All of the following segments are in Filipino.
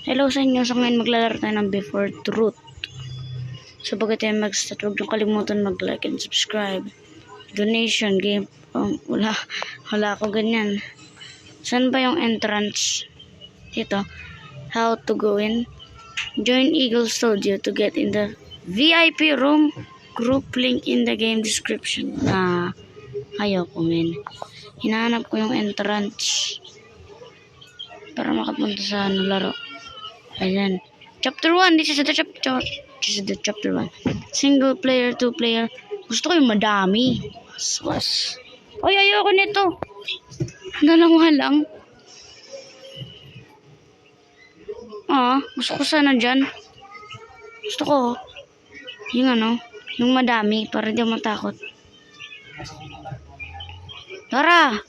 Hello sa inyo. So ngayon maglalaro tayo ng Before Truth. So bago tayo mag-start, huwag niyong kalimutan mag-like and subscribe. Donation, game. Wala ako ganyan. Saan ba yung entrance? Dito. How to go in. Join Eagle Studio to get in the VIP room. Group link in the game description. Ayaw ko, men. Hinahanap ko yung entrance para makapunta sa laro. Ayan. Chapter 1. This is the chapter 1. Single player, 2 player. Gusto ko yung madami. Was. Ay, ayoko nito. Dalawa lang. Gusto ko sana dyan. Gusto ko yung yung madami para di matakot. Tara.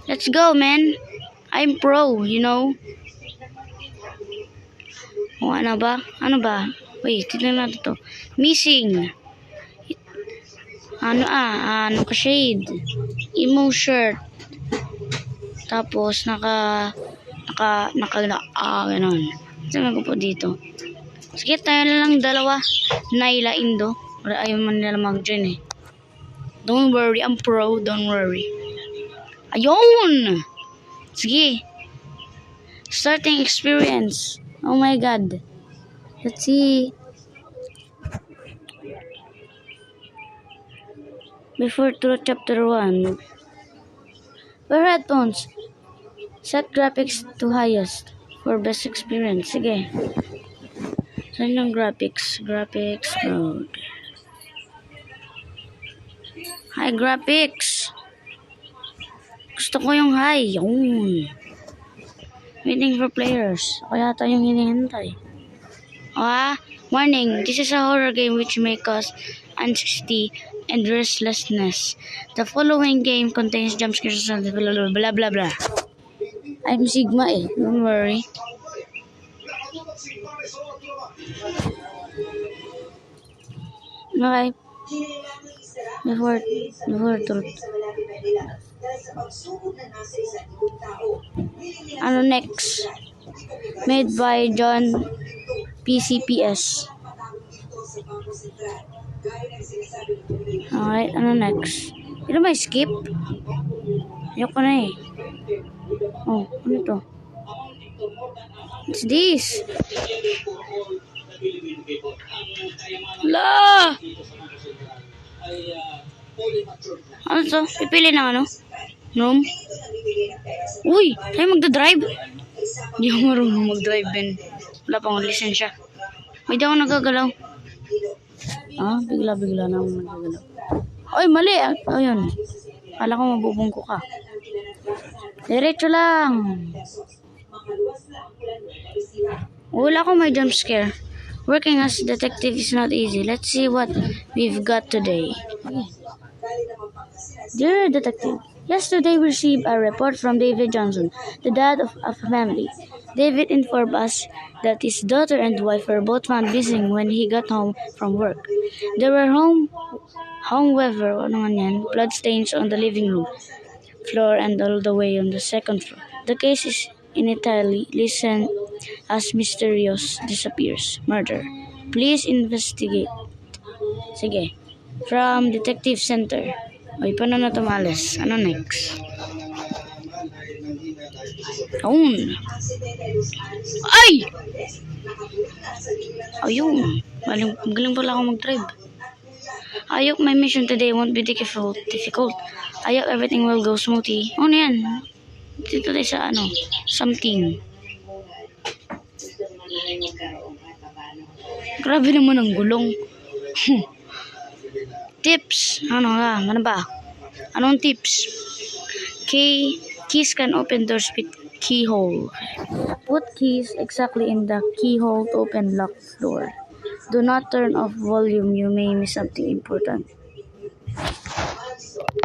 Let's go, man. I'm pro, you know. Ano ba? Wait, tignan natin to. Missing. Ano ka shade? Emo shirt. Tapos ganon. Sabi ko po dito. Sige, tayo lang dalawa. Naila Indo. Ayaw man nila mag-join eh. Don't worry, I'm pro. Don't worry. Ayun! Sige. Starting experience. Oh my god. Let's see. Before Truth chapter 1. Wear headphones. Set graphics to highest for best experience. Sige. Saan yung graphics? Graphics mode. High graphics. Gusto ko yung high. Yun. Waiting for players. Ako yata yung hinihintay. Warning. This is a horror game which may cause anxiety and restlessness. The following game contains jump scares and blah blah blah blah. I'm Sigma eh. Don't worry. Okay. Before Truth. Ano next? Made by John PCPS. Alright, ano next? Ito ba skip? Ayoko na eh. Ano to? What's this? La! Ano to? Pipili ng ano? Room? Uy! Tayo magdadrive? Hindi ako marunong magdrive, Ben. Wala pang lisensya. May di ako nagagalaw. Bigla na ako nagagalaw. Ay, mali! Ayun. Kala ko mabubungko ka. Diretso lang. Wala akong may jump scare. Working as detective is not easy. Let's see what we've got today. Dear detective, yesterday we received a report from David Johnson, the dad of a family. David informed us that his daughter and wife were both found missing when he got home from work. There were however, blood stains on the living room floor and all the way on the second floor. The case is initially listed as mysterious murder. Please investigate. Sige. From Detective Center. Ay, paano na tumalas? Ano next? Ay! Ayun. Magaling pala ako mag-drive. I hope my mission today won't be difficult. I hope everything will go smoothly. Ano yan? Dito tayo sa something. Grabe naman ang gulong. Tips. Ano ba? Anong tips? Keys can open doors with keyhole. Put keys exactly in the keyhole to open locked door. Do not turn off volume. You may miss something important.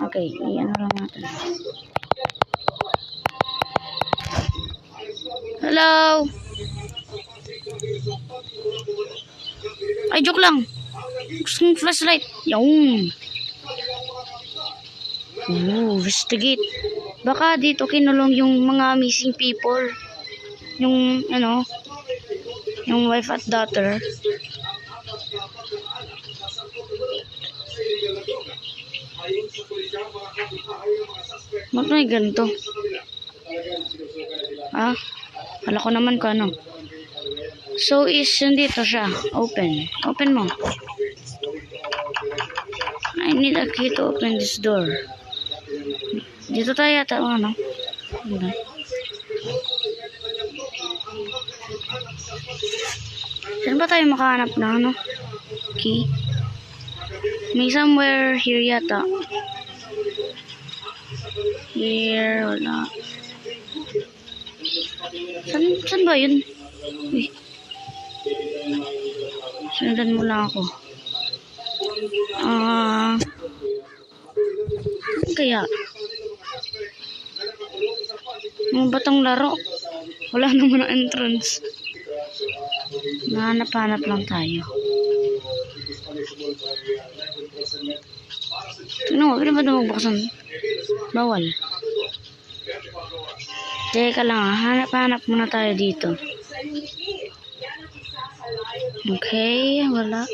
Okay, lang natin. Hello? Ay, joke lang. Gusto mong flashlight. Yung. Investigate. Baka dito kinulong yung mga missing people. Yung, Yung wife at daughter. Ba't may ganito? Ah, wala ko naman kung ano. So is dito siya. Open. Open mo. I need a key to open this door. Dito tayo yata. Ano? Saan ba tayo makahanap na ano? Key? May somewhere here yata. Here, wala. Saan ba yun? Uy. Sundan mo lang ako. Kaya? Mga batang laro. Wala naman ang entrance. Nahanap-hanap lang tayo. Tingnan mo, pwede ba ito magbuksan? Bawal. Teka lang, hanap-hanap muna tayo dito. Okay, wala.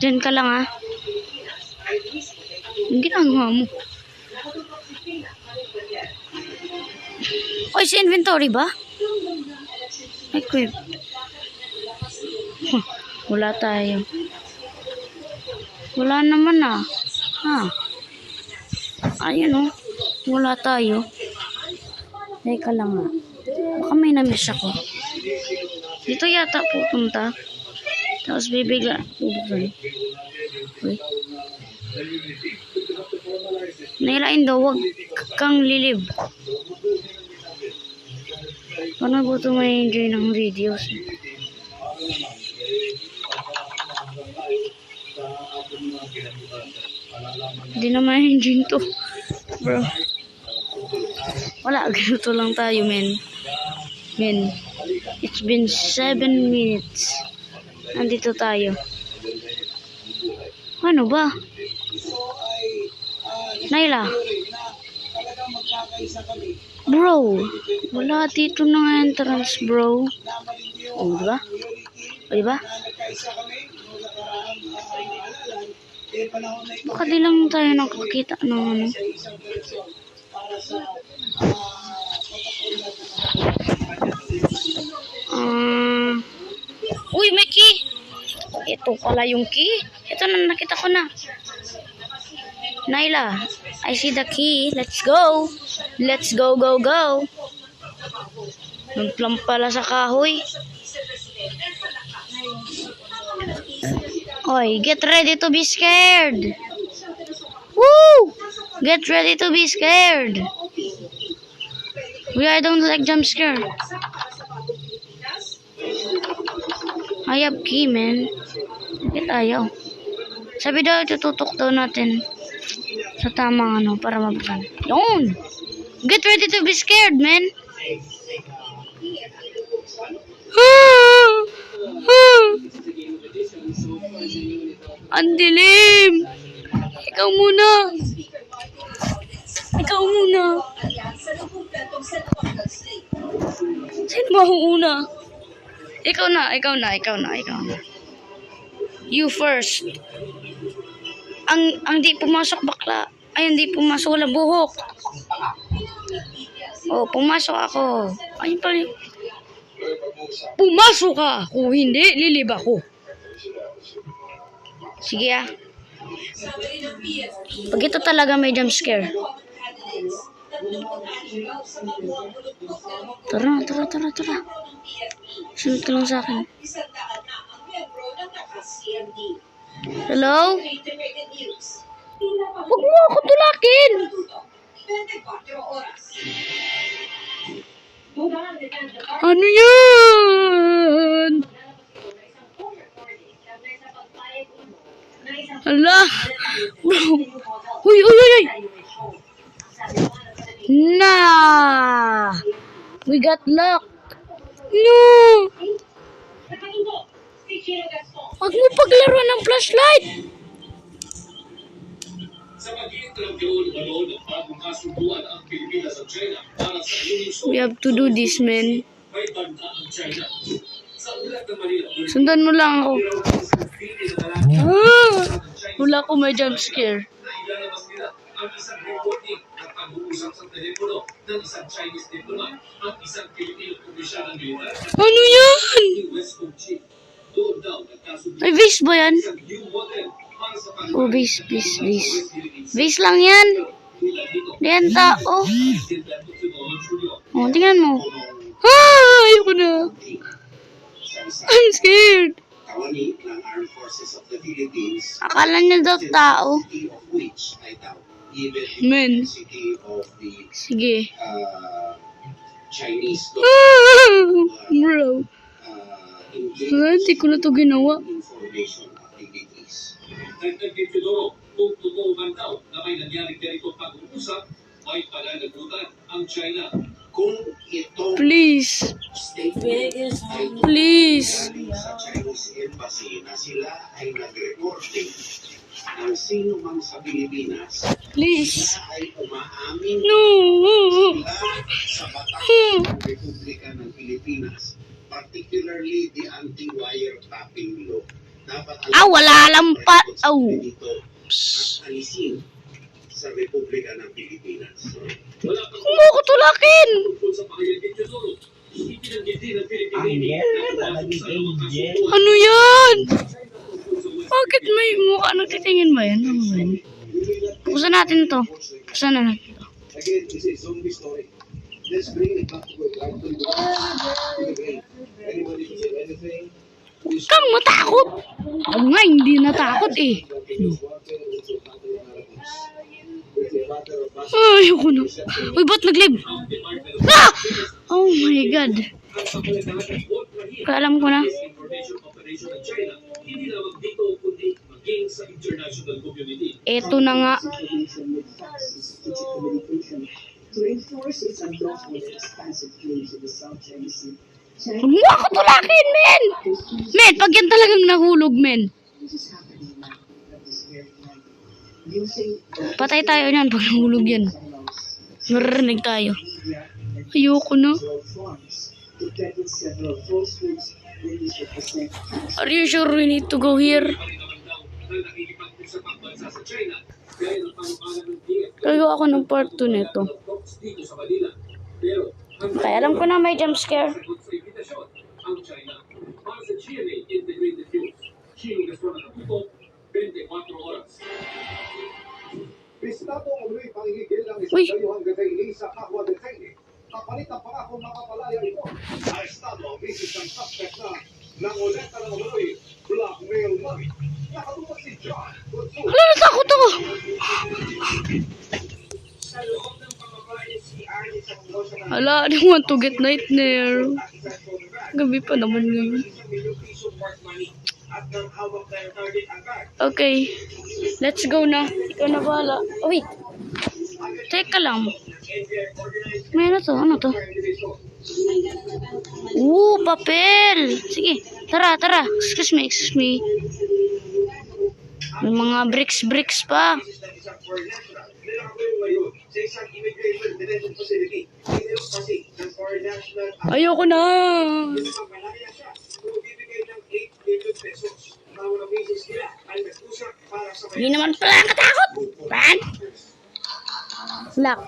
Diyan ka lang ha. Ang ginagawa mo. Oy, sa inventory ba? Equip. Wala tayo. Wala naman ah. Ha? Ayun oh. Wala tayo. Teka lang ah. Baka may na-miss ako. Dito yata pupunta. Tapos bibigla. Uy. Nailain daw, wag kang lilib. Paano ba ito may enjoy ng videos? Hindi naman enjoy to. Bro. Wala, ganito lang tayo, men. It's been 7 minutes. Nandito tayo. Ano ba? Naila. Bro, wala dito na entrance, bro. Oh, diba? O, diba? Baka di lang tayo nakakita ng ano. Uy, may key! Ito pala yung key. Ito na, nakita ko na. Naila, I see the key. Let's go. Let's go, go, go. Nagplam pala sa kahoy. Oy, get ready to be scared. Woo! Get ready to be scared. I don't like jump scare. I have key, man. Bakit ayaw? Sabi daw, itututok daw natin sa tamang ano para mabuksan. Yun! Get ready to be scared, man. Ang dilim! Ikaw muna! Ikaw muna! Sino ba ang una? Ikaw na. You first. Ang di pumasok bakla. Ay, hindi pumasok. Wala buhok. Oh, pumasok ako. Ayun pala. Pumasok ka. Kung hindi, lilib ako. Sige ah. Pag ito talaga may jump scare. Tara. Sunod ka lang sa akin. Hello? Huwag mo ako tulakin! Ano yan? Hala! Bro! Uy! Nah! We got luck! No! Huwag mo paglaro ng flashlight! We have to do this, man. Sundan mo lang ako. Wala ko may jump scare. Ano yan? Ay, vase ba yan? Oh, vase. Vase lang yan. Diyan tao. Oh, tingnan mo. Ayoko na. I'm scared. Akala niya daw tao. Men. Sige. Bro. Hindi ko na ito ginawa. Kung totoo man daw na may nangyaring ganito pag-uusap, may pananagutan ang China. Kung ito Please. Please. sa Chinese Embassy na sila ay nag-reporting ng sino man sa Pilipinas, Please. sila ay umaamin No. sa batas ng Republika ng Pilipinas, particularly the anti-wiretapping law. Dapat Wala lampat. dito at alisin sa Republika ng Pilipinas. Kung mo ko tulakin. Ano yan? Bakit may mukha? Nagtitingin ba yan? Ano ba yan? Buksan natin to. Buksan na natin to. Again, this is zombie story. Let's bring it back to the brain. Anybody can say anything. Kang matakot. Ako nga, hindi natakot eh. Ayoko na. Uy, ba't nag-live? Oh my God. Kaya alam ko na. Eto na nga. Huwag mo ako tulakin, men! Men, pag yan talagang nahulog, men. Patay tayo niyan pag nahulog yan. Maririnig tayo. Ayoko na. Are you sure we need to go here? Tayo ako ng part 2 nito. Kaya alam ko na may jump scare. Uy! Kapalit ang pangakong makapalaya ito. Arestado ang misis ng suspect na nangolekta ng umuloy blackmail money. Nakatuwa si John. Hala, natakot ako. Sa loob ng pamabayan si Arnie sa promotion ng Hala, I don't want to get nightmare. Gabi pa naman ngayon. at ng hawak na target agad. Okay. Let's go na. Ikaw na bahala. Oh, wait. Teka lang. May ano to? Ano to? Papel. Sige. Tara. Excuse me. May mga bricks pa. Ayoko na. Hindi naman pala nakatakot. Pan? Lock.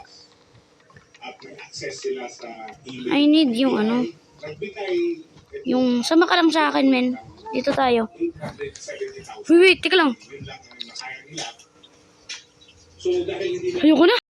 I need yung ano. Yung sama ka lang sa akin, men. Dito tayo. Wait, teka lang. Ayoko na.